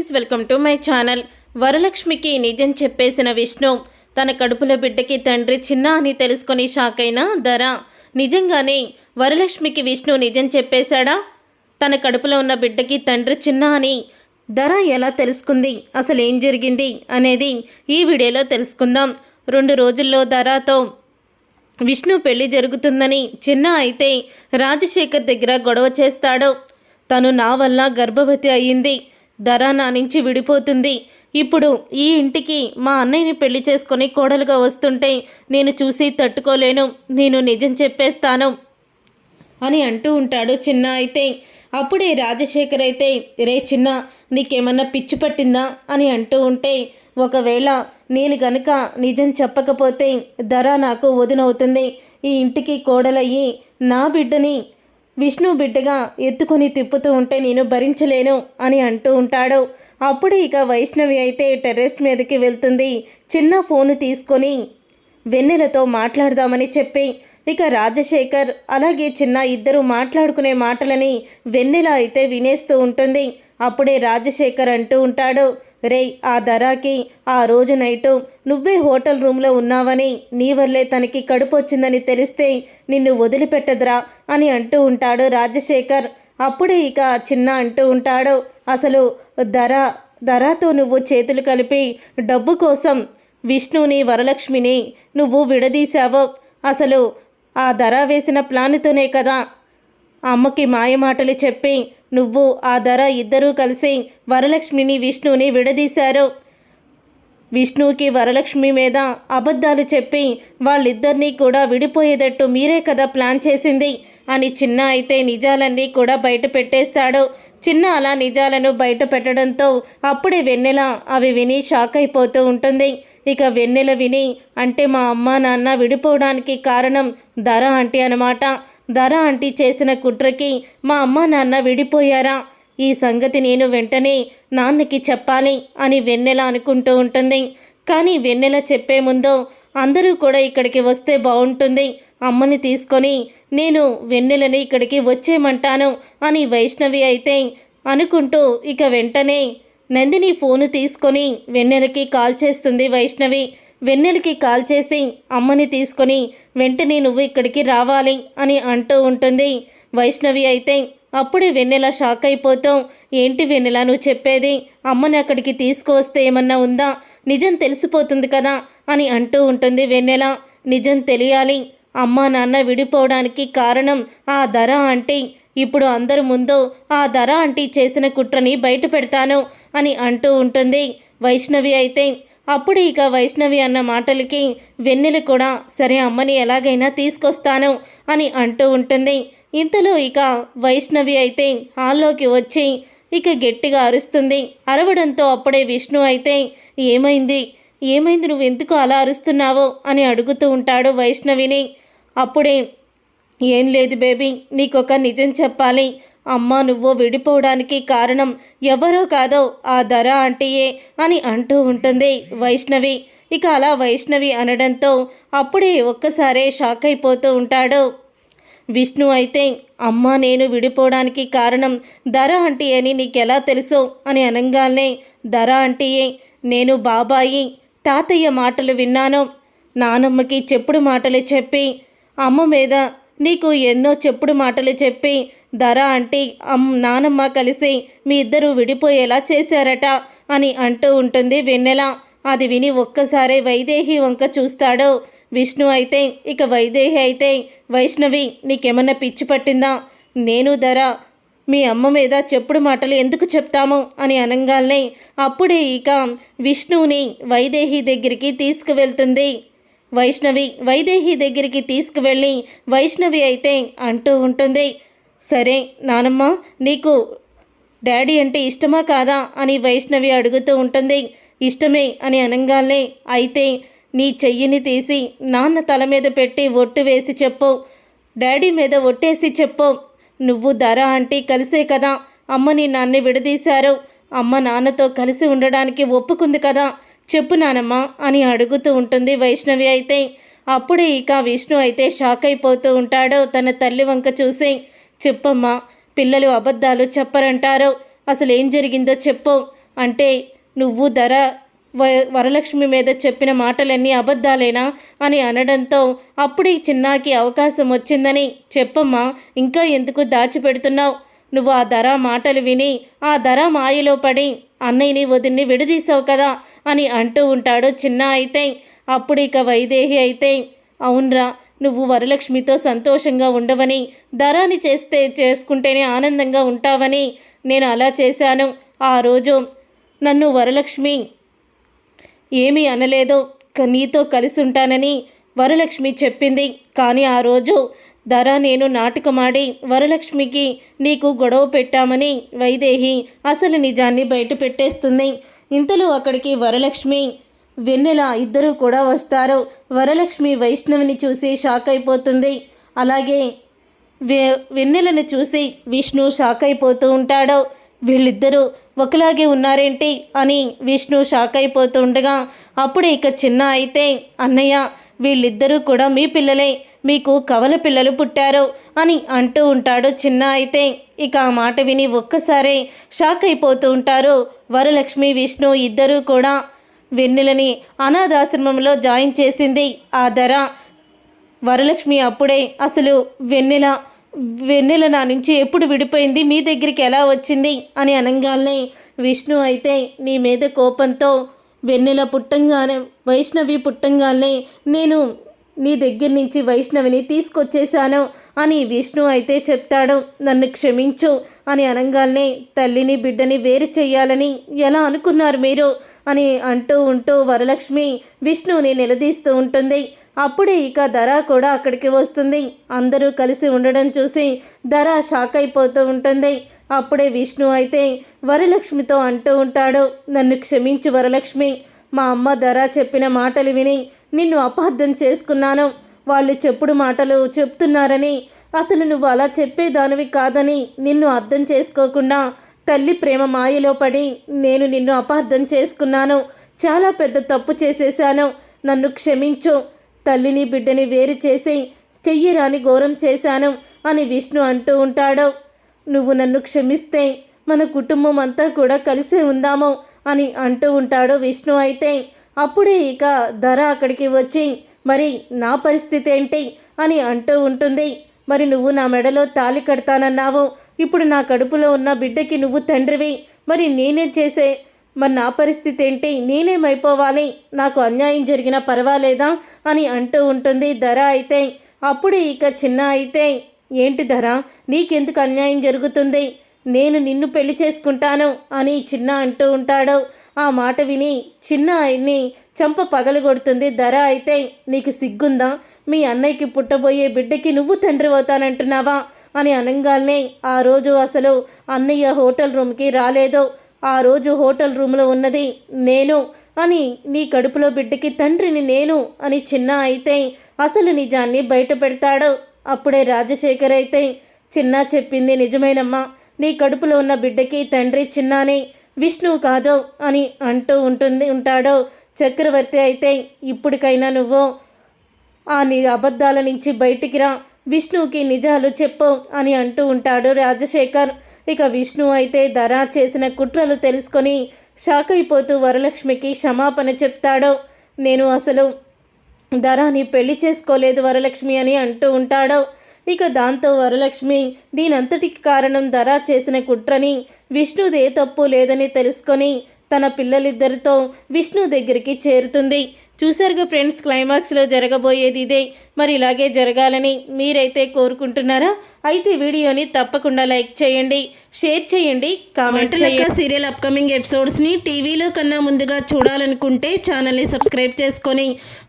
Friends, welcome to my channel. వరలక్ష్మికి నిజం చెప్పేసిన విష్ణు తన కడుపులో బిడ్డకి తండ్రి చిన్న అని తెలుసుకొని షాక్ అయిన ధర. నిజంగానే వరలక్ష్మికి విష్ణు నిజం చెప్పేశాడా? తన కడుపులో ఉన్న బిడ్డకి తండ్రి చిన్న అని ధర ఎలా తెలుసుకుంది? అసలు ఏం జరిగింది అనేది ఈ వీడియోలో తెలుసుకుందాం. 2 రోజుల్లో ధరతో విష్ణు పెళ్లి జరుగుతుందని చిన్న అయితే రాజశేఖర్ దగ్గర గొడవ చేస్తాడు. తను నా వల్ల గర్భవతి అయ్యింది, ధర నా నుంచి విడిపోతుంది, ఇప్పుడు ఈ ఇంటికి మా అన్నయ్యని పెళ్లి చేసుకొని కోడలుగా వస్తుంటే నేను చూసి తట్టుకోలేను, నేను నిజం చెప్పేస్తాను అని అంటూ ఉంటాడు చిన్న అయితే. అప్పుడే రాజశేఖర్ అయితే, రే చిన్న, నీకేమన్నా పిచ్చి పట్టిందా అని అంటూ ఉంటే, ఒకవేళ నేను గనుక నిజం చెప్పకపోతే ధర నాకు వదినవుతుంది, ఈ ఇంటికి కోడలయ్యి నా బిడ్డని విష్ణు బిడ్డగా ఎత్తుకొని తిప్పుతూ ఉంటే నేను భరించలేను అని అంటూ ఉంటాడు. అప్పుడు ఇక వైష్ణవి అయితే టెర్రస్ మీదకి వెళ్తుంది. చిన్న ఫోను తీసుకొని వెన్నెలతో మాట్లాడదామని చెప్పి ఇక రాజశేఖర్ అలాగే చిన్న ఇద్దరు మాట్లాడుకునే మాటలని వెన్నెల అయితే వినేస్తూ ఉంటుంది. అప్పుడే రాజశేఖర్ అంటూ ఉంటాడు, రే, ఆ ధరాకి ఆ రోజు నైటు నువ్వే హోటల్ రూమ్లో ఉన్నావని, నీ వల్లే తనకి కడుపు వచ్చిందని తెలిస్తే నిన్ను వదిలిపెట్టదురా అని అంటూ ఉంటాడు రాజశేఖర్. అప్పుడే ఇక చిన్న అంటూ ఉంటాడు, అసలు ధరతో నువ్వు చేతులు కలిపి డబ్బు కోసం విష్ణుని వరలక్ష్మిని నువ్వు విడదీశావు. అసలు ఆ ధర వేసిన ప్లాన్తోనే కదా అమ్మకి మాయమాటలు చెప్పి నువ్వు ఆ ధర ఇద్దరూ కలిసి వరలక్ష్మిని విష్ణుని విడదీశారు. విష్ణుకి వరలక్ష్మి మీద అబద్ధాలు చెప్పి వాళ్ళిద్దరినీ కూడా విడిపోయేటట్టు మీరే కదా ప్లాన్ చేసింది అని చిన్న అయితే నిజాలన్నీ కూడా బయట పెట్టేస్తాడు. చిన్న అలా నిజాలను బయట పెట్టడంతో అప్పుడే వెన్నెల అవి విని షాక్ అయిపోతూ ఉంటుంది. ఇక వెన్నెల విని, అంటే మా అమ్మ నాన్న విడిపోవడానికి కారణం ధర ఆంటీ అన్నమాట, ధర ఆంటీ చేసిన కుట్రకి మా అమ్మ నాన్న విడిపోయారా, ఈ సంగతి నేను వెంటనే నాన్నకి చెప్పాలి అని వెన్నెల అనుకుంటూ ఉంటుంది. కానీ వెన్నెల చెప్పే ముందు అందరూ కూడా ఇక్కడికి వస్తే బాగుంటుంది, అమ్మని తీసుకొని నేను వెన్నెలని ఇక్కడికి వచ్చేయమంటాను అని వైష్ణవి అయితే అనుకుంటూ ఇక వెంటనే నందిని ఫోను తీసుకొని వెన్నెలకి కాల్ చేస్తుంది వైష్ణవి. వెన్నెలకి కాల్ చేసి అమ్మని తీసుకొని వెంటనే నువ్వు ఇక్కడికి రావాలి అని అంటూ ఉంటుంది వైష్ణవి అయితే. అప్పుడే వెన్నెల షాక్ అయిపోతూ, ఏంటి వెన్నెల నువ్వు చెప్పేది, అమ్మని అక్కడికి తీసుకువస్తే ఏమన్నా ఉందా, నిజం తెలిసిపోతుంది కదా అని అంటూ ఉంటుంది వెన్నెల. నిజం తెలియాలి, అమ్మ నాన్న విడిపోవడానికి కారణం ఆ ధర ఆంటీ, ఇప్పుడు అందరి ముందు ఆ ధర ఆంటీ చేసిన కుట్రని బయట పెడతాను అని అంటూ ఉంటుంది వైష్ణవి అయితే. అప్పుడు ఇక వైష్ణవి అన్న మాటలకి వెన్నెల కూడా సరే అమ్మని ఎలాగైనా తీసుకొస్తాను అని అంటూ ఉంటుంది. ఇంతలో ఇక వైష్ణవి అయితే హాల్లోకి వచ్చి ఇక గట్టిగా అరుస్తుంది. అరవడంతో అప్పుడే విష్ణు అయితే, ఏమైంది ఏమైంది నువ్వు ఎందుకు అలా అరుస్తున్నావో అని అడుగుతూ ఉంటాడు వైష్ణవిని. అప్పుడే, ఏం లేదు బేబీ, నీకొక నిజం చెప్పాలి, అమ్మ నువ్వు విడిపోవడానికి కారణం ఎవరో కాదో ఆ ధర ఆంటీయే అని అంటూ ఉంటుంది వైష్ణవి. ఇక అలా వైష్ణవి అనడంతో అప్పుడే ఒక్కసారే షాక్ అయిపోతూ ఉంటాడు విష్ణు అయితే. అమ్మ నేను విడిపోవడానికి కారణం ధర ఆంటీ అని నీకెలా తెలుసు అని అనగానే, ధర ఆంటీయే, నేను బాబాయి తాతయ్య మాటలు విన్నాను, నానమ్మకి చెప్పుడు మాటలు చెప్పి అమ్మ మీద నీకు ఎన్నో చెప్పుడు మాటలు చెప్పి ధర ఆంటీ నానమ్మ కలిసి మీ ఇద్దరు విడిపోయేలా చేశారట అని అంటూ ఉంటుంది వెన్నెల. అది విని ఒక్కసారే వైదేహి వంక చూస్తాడు విష్ణు అయితే. ఇక వైదేహి అయితే, వైష్ణవి నీకేమన్నా పిచ్చి పట్టిందా, నేను ధర మీ అమ్మ మీద చెప్పుడు మాటలు ఎందుకు చెప్తాము అని అనగానే అప్పుడే ఇక విష్ణుని వైదేహి దగ్గరికి తీసుకువెళ్తుంది వైష్ణవి. వైదేహి దగ్గరికి తీసుకువెళ్ళి వైష్ణవి అయితే అంటూ ఉంటుంది, సరే నానమ్మ, నీకు డాడీ అంటే ఇష్టమా కాదా అని వైష్ణవి అడుగుతూ ఉంటుంది. ఇష్టమే అని అనగానే, అయితే నీ చెయ్యిని తీసి నాన్న తల మీద పెట్టి ఒట్టు వేసి చెప్పు, డాడీ మీద ఒట్టేసి చెప్పు, నువ్వు ధర ఆంటీ కలిసే కదా అమ్మని నాన్ని విడదీశారు, అమ్మ నాన్నతో కలిసి ఉండడానికి ఒప్పుకుంది కదా, చెప్పు నానమ్మ అని అడుగుతూ ఉంటుంది వైష్ణవి అయితే. అప్పుడే ఇక విష్ణు అయితే షాక్ అయిపోతూ ఉంటాడు తన తల్లి వంక చూసి. చెప్పమ్మా, పిల్లలు అబద్ధాలు చెప్పరంటారు, అసలు ఏం జరిగిందో చెప్పు అంటే నువ్వు ధర వరలక్ష్మి మీద చెప్పిన మాటలన్నీ అబద్ధాలేనా అని అనడంతో అప్పుడే చిన్నాకి అవకాశం వచ్చిందని, చెప్పమ్మా ఇంకా ఎందుకు దాచిపెడుతున్నావు? నువ్వు ఆ ధర మాటలు విని ఆ ధర మాయలో పడి అన్నయ్యని వదిన్ని విడదీసావు కదా అని అంటూ ఉంటాడు చిన్న. అయితే అప్పుడు ఇక వైదేహి అయితే, అవునరా, నువ్వు వరలక్ష్మితో సంతోషంగా ఉండవని, ధరాని చేసుకుంటేనే ఆనందంగా ఉంటావని నేను అలా చేశాను. ఆ రోజు నన్ను వరలక్ష్మి ఏమీ అనలేదు, నీతో కలిసి ఉంటానని వరలక్ష్మి చెప్పింది. కానీ ఆ రోజు ధర నేను నాటకమాడి వరలక్ష్మికి నీకు గొడవ పెట్టామని వైదేహి అసలు నిజాన్ని బయట పెట్టేస్తుంది. ఇంతలో అక్కడికి వరలక్ష్మి వెన్నెల ఇద్దరూ కూడా వస్తారు. వరలక్ష్మి వైష్ణవిని చూసి షాక్ అయిపోతుంది. అలాగే వెన్నెలను చూసి విష్ణు షాక్ అయిపోతూ ఉంటాడు. వీళ్ళిద్దరూ ఒకలాగే ఉన్నారేంటి అని విష్ణు షాక్ అయిపోతూ ఉండగా అప్పుడే ఇక చిన్న అయితే, అన్నయ్య వీళ్ళిద్దరూ కూడా మీ పిల్లలే, మీకు కవల పిల్లలు పుట్టారు అని అంటూ ఉంటాడు చిన్న. అయితే ఇక ఆ మాట విని ఒక్కసారే షాక్ అయిపోతూ ఉంటారు వరలక్ష్మి విష్ణు ఇద్దరూ కూడా. వెన్నెలని అనాథాశ్రమంలో జాయిన్ చేసింది ఆ ధర. వరలక్ష్మి అప్పుడే అసలు వెన్నెల నా నుంచి ఎప్పుడు విడిపోయింది, మీ దగ్గరికి ఎలా వచ్చింది అని అనగానే విష్ణు అయితే నీ మీద కోపంతో వెన్నెల పుట్టంగానే వైష్ణవి పుట్టంగానే నేను నీ దగ్గర నుంచి వైష్ణవిని తీసుకొచ్చేశాను అని విష్ణు అయితే చెప్తాడు. నన్ను క్షమించు అని అనగానే తల్లిని బిడ్డని వేరు చెయ్యాలని ఎలా అనుకున్నారు మీరు అని ఉంటూ వరలక్ష్మి విష్ణుని నిలదీస్తూ ఉంటుంది. అప్పుడే ఇక ధర కూడా అక్కడికి వస్తుంది. అందరూ కలిసి ఉండడం చూసి ధర షాక్ అయిపోతూ ఉంటుంది. అప్పుడే విష్ణు అయితే వరలక్ష్మితో అంటూ ఉంటాడు, నన్ను క్షమించు వరలక్ష్మి, మా అమ్మ ధర చెప్పిన మాటలు విని నిన్ను అపార్థం చేసుకున్నాను. వాళ్ళు చెప్పుడు మాటలు చెప్తున్నారని, అసలు నువ్వు అలా చెప్పేదానివి కాదని నిన్ను అర్థం చేసుకోకుండా తల్లి ప్రేమ మాయలో పడి నేను నిన్ను అపార్థం చేసుకున్నాను. చాలా పెద్ద తప్పు చేసేశాను, నన్ను క్షమించు. తల్లిని బిడ్డని వేరు చేసి చెయ్యరాని ఘోరం చేశాను అని విష్ణు అంటూ ఉంటాడు. నువ్వు నన్ను క్షమిస్తే మన కుటుంబం అంతా కూడా కలిసే ఉందాము అని అంటూ ఉంటాడు విష్ణు. అయితే అప్పుడే ఇక ధర అక్కడికి వచ్చి మరి నా పరిస్థితి ఏంటి అని అంటూ ఉంటుంది. మరి నువ్వు నా మెడలో తాళి కడతానన్నావు, ఇప్పుడు నా కడుపులో ఉన్న బిడ్డకి నువ్వు తండ్రివి, మరి నేనేం చేసే, మరి నా పరిస్థితి ఏంటి, నేనేమైపోవాలి, నాకు అన్యాయం జరిగినా పర్వాలేదా అని అంటూ ఉంటుంది ధర. అయితే అప్పుడు ఇక చిన్న అయితే, ఏంటి ధర, నీకెందుకు అన్యాయం జరుగుతుంది, నేను నిన్ను పెళ్లి చేసుకుంటాను అని చిన్న అంటూ ఉంటాడు. ఆ మాట విని చిన్న ఆయన్ని చంప పగలగొడుతుంది ధర. అయితే నీకు సిగ్గుందా, మీ అన్నయ్యకి పుట్టబోయే బిడ్డకి నువ్వు తండ్రి అవుతానంటున్నావా అని అనగానే ఆ రోజు అసలు అన్నయ్య హోటల్ రూమ్కి రాలేదు, ఆ రోజు హోటల్ రూమ్లో ఉన్నది నేను అని, నీ కడుపులో బిడ్డకి తండ్రిని నేను అని చిన్న అయితే అసలు నిజాన్ని బయట పెడతాడు. అప్పుడే రాజశేఖర్ అయితే, చిన్న చెప్పింది నిజమేనమ్మా, నీ కడుపులో ఉన్న బిడ్డకి తండ్రి చిన్నానే, విష్ణు కాదు అని అంటూ ఉంటాడు చక్రవర్తి. అయితే ఇప్పటికైనా నువ్వు ఆ నీ అబద్ధాల నుంచి బయటికి రా, విష్ణుకి నిజాలు చెప్పు అని అంటూ ఉంటాడు రాజశేఖర్. ఇక విష్ణు అయితే ధర చేసిన కుట్రలు తెలుసుకొని షాక్ అయిపోతూ వరలక్ష్మికి క్షమాపణ చెప్తాడు. నేను అసలు ధరాని పెళ్లి చేసుకోలేదు వరలక్ష్మి అని అంటూ ఉంటాడు. ఇక దాంతో వరలక్ష్మి దీనంతటికి కారణం ధర చేసిన కుట్రని, విష్ణుదే తప్పు లేదని తెలుసుకొని తన పిల్లలిద్దరితో విష్ణు దగ్గరికి చేరుతుంది. చూసారుగా ఫ్రెండ్స్, క్లైమాక్స్లో జరగబోయేది ఇదే. మరి ఇలాగే జరగాలని మీరైతే కోరుకుంటున్నారా? అయితే వీడియోని తప్పకుండా లైక్ చేయండి, షేర్ చేయండి, కామెంట్ చేయండి. సీరియల్ అప్కమింగ్ ఎపిసోడ్స్ని టీవీలో కన్నా ముందుగా చూడాలనుకుంటే ఛానల్ని సబ్స్క్రైబ్ చేసుకొని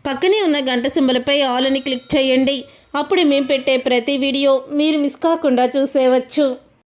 పక్కనే ఉన్న గంట సింబల్పై ఆల్ అని క్లిక్ చేయండి. అప్పుడు మేము పెట్టే ప్రతి వీడియో మీరు మిస్ కాకుండా చూసేవచ్చు.